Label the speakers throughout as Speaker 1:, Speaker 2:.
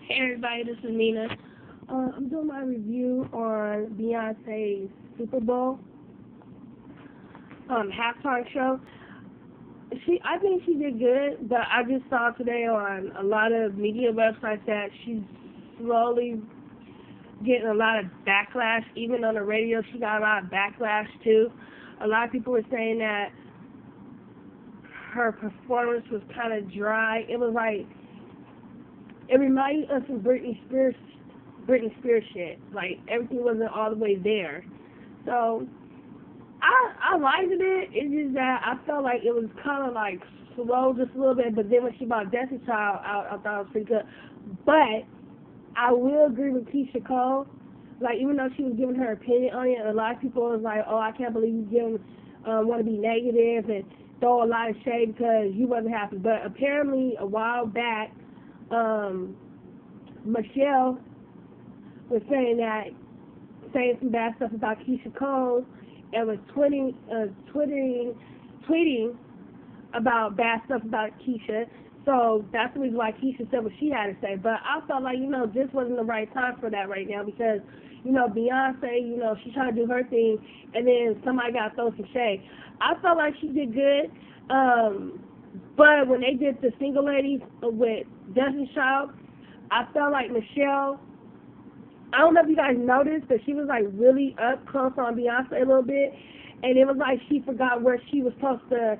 Speaker 1: Hey everybody, this is Nina. I'm doing my review on Beyonce's Super Bowl halftime show. I think she did good, but I just saw today on a lot of media websites that she's slowly getting a lot of backlash. Even on the radio, she got a lot of backlash too. A lot of people were saying that her performance was kind of dry. It was like it reminded us of Britney Spears shit. Like everything wasn't all the way there. So I liked it. It's just that I felt like it was kind of like slow just a little bit. But then when she brought Destiny Child out, I thought it was pretty good. But I will agree with Keisha Cole. Like even though she was giving her opinion on it, a lot of people was like, "Oh, I can't believe you want to be negative and throw a lot of shade because you wasn't happy." But apparently, a while back, Michelle was saying some bad stuff about Keisha Cole and was tweeting about bad stuff about Keisha. So that's the reason why Keisha said what she had to say. But I felt like, this wasn't the right time for that right now because, Beyonce, she's trying to do her thing and then somebody got to throw some shade. I felt like she did good. But when they did the single ladies with Destiny's Child, I felt like Michelle, I don't know if you guys noticed, but she was like really up close on Beyonce a little bit. And it was like she forgot where she was supposed to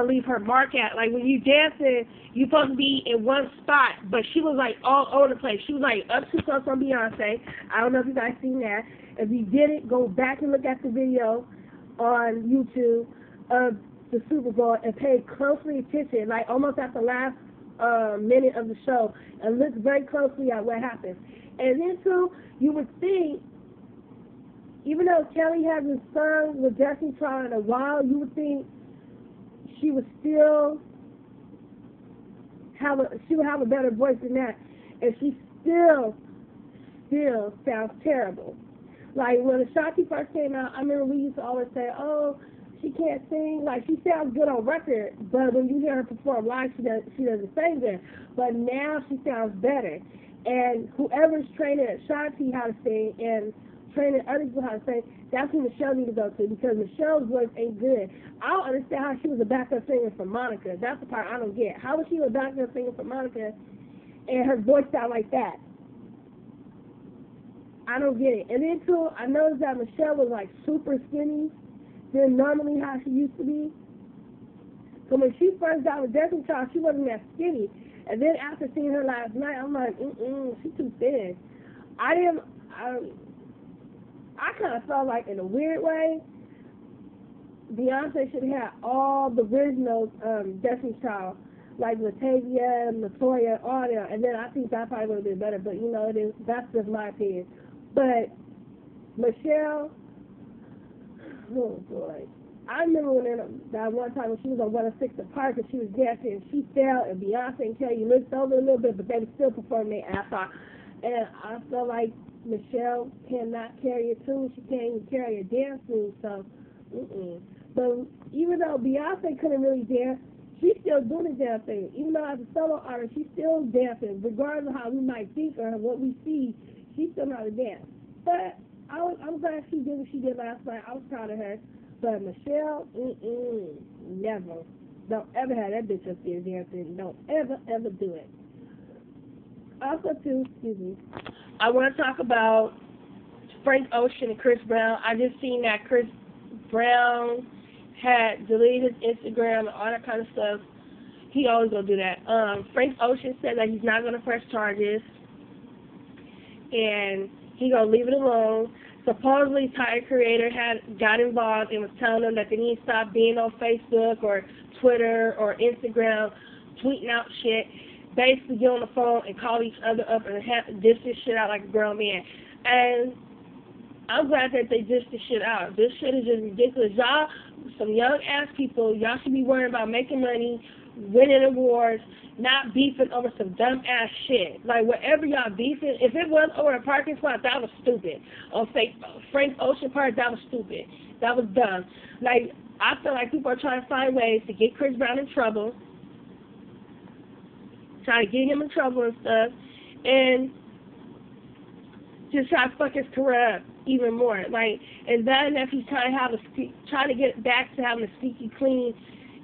Speaker 1: leave her mark at. Like when you dancing, you're supposed to be in one spot, but she was like all over the place. She was like up too close on Beyonce. I don't know if you guys seen that. If you didn't, go back and look at the video on YouTube of the Super Bowl and pay closely attention, like almost at the last minute of the show, and look very closely at what happened. And then too, you would think, even though Kelly hasn't sung with Destiny Child in a while, you would think she would have a better voice than that, and she still sounds terrible. Like when Ashanti first came out, I remember we used to always say, "Oh, she can't sing." Like she sounds good on record, but when you hear her perform live, she doesn't sing good. But now she sounds better. And whoever's training Ashanti how to sing and training other people how to sing, that's who Michelle needs to go to because Michelle's voice ain't good. I don't understand how she was a backup singer for Monica. That's the part I don't get. How was she a backup singer for Monica and her voice sound like that? I don't get it. And then too, I noticed that Michelle was like super skinny than normally how she used to be. So when she first got with Destiny Child, she wasn't that skinny. And then after seeing her last night, I'm like, she's too thin. I kind of felt like in a weird way, Beyonce should have had all the original Destiny Child, like Latavia, Latoya, all them, and then I think that probably would have been better. But that's just my opinion. But Michelle, oh boy, I remember when that one time when she was on 106 Park and she was dancing and she fell and Beyonce and Kelly looked over a little bit, but they were still performing their ass off. And I felt like Michelle cannot carry a tune. She can't even carry a dance move. So, But even though Beyonce couldn't really dance, she's still doing the damn thing. Even though as a solo artist, she's still dancing. Regardless of how we might think or what we see, she still knows how to dance. But I'm glad she did what she did last night. I was proud of her. But Michelle, never. Don't ever have that bitch up there dancing. Don't ever do it. Also, too, I want to talk about Frank Ocean and Chris Brown. I just seen that Chris Brown had deleted his Instagram and all that kind of stuff. He always gonna do that. Frank Ocean said that he's not gonna press charges and he gonna leave it alone. Supposedly, Tiger Creator got involved and was telling them that they need to stop being on Facebook or Twitter or Instagram, tweeting out shit. Basically, get on the phone and call each other up and dish this shit out like a grown man. And I'm glad that they dished this shit out. This shit is just ridiculous. Y'all, some young ass people, y'all should be worrying about making money, winning awards, not beefing over some dumb ass shit. Like whatever y'all beefing, if it was over a parking spot, that was stupid. On Frank Ocean Park, that was stupid. That was dumb. Like I feel like people are trying to find ways to get Chris Brown in trouble, trying to get him in trouble and stuff. and just try to fuck his career up even more. Like, and then if he's trying to get back to having a squeaky clean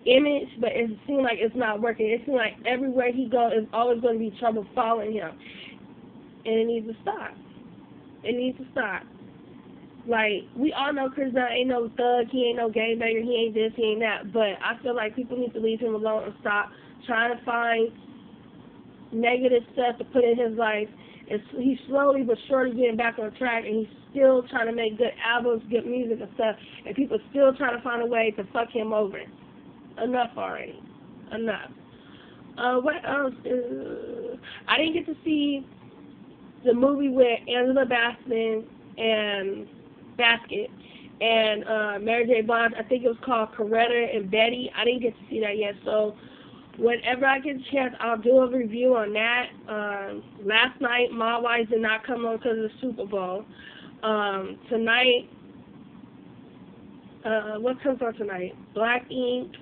Speaker 1: image, but it seems like it's not working. It seems like everywhere he goes, there's always going to be trouble following him, and it needs to stop. It needs to stop. Like, we all know Chris Brown ain't no thug, he ain't no gangbanger, he ain't this, he ain't that, but I feel like people need to leave him alone and stop trying to find negative stuff to put in his life. He's slowly but surely getting back on track, and he's still trying to make good albums, good music and stuff, and people still trying to find a way to fuck him over. Enough already. Enough. What else? I didn't get to see the movie with Angela Bassett and Mary J. Blige. I think it was called Coretta and Betty. I didn't get to see that yet, so whenever I get a chance, I'll do a review on that. Last night, My Wife did not come on because of the Super Bowl. Tonight, what comes on tonight? Black Ink,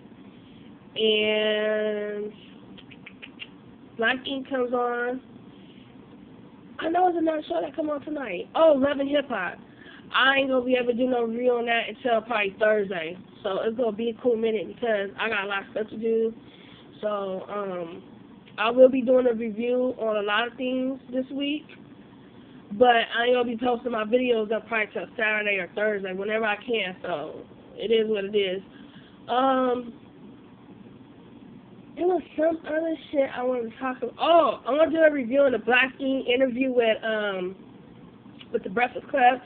Speaker 1: and Black Ink comes on. I know there's another show that come on tonight. Oh, Love and Hip Hop. I ain't gonna be able to do no review on that until probably Thursday. So it's gonna be a cool minute because I got a lot of stuff to do. So I will be doing a review on a lot of things this week, but I ain't gonna be posting my videos up probably till Saturday or Thursday, whenever I can. So it is what it is. There was some other shit I wanted to talk about. Oh, I'm gonna do a review on the Black Ink interview with the Breakfast Club,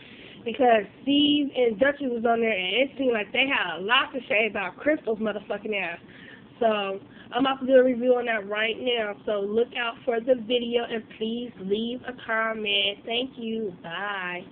Speaker 1: because Steve and Dutchie was on there, and it seemed like they had a lot to say about Crystal's motherfucking ass. So I'm about to do a review on that right now. So look out for the video, and please leave a comment. Thank you. Bye.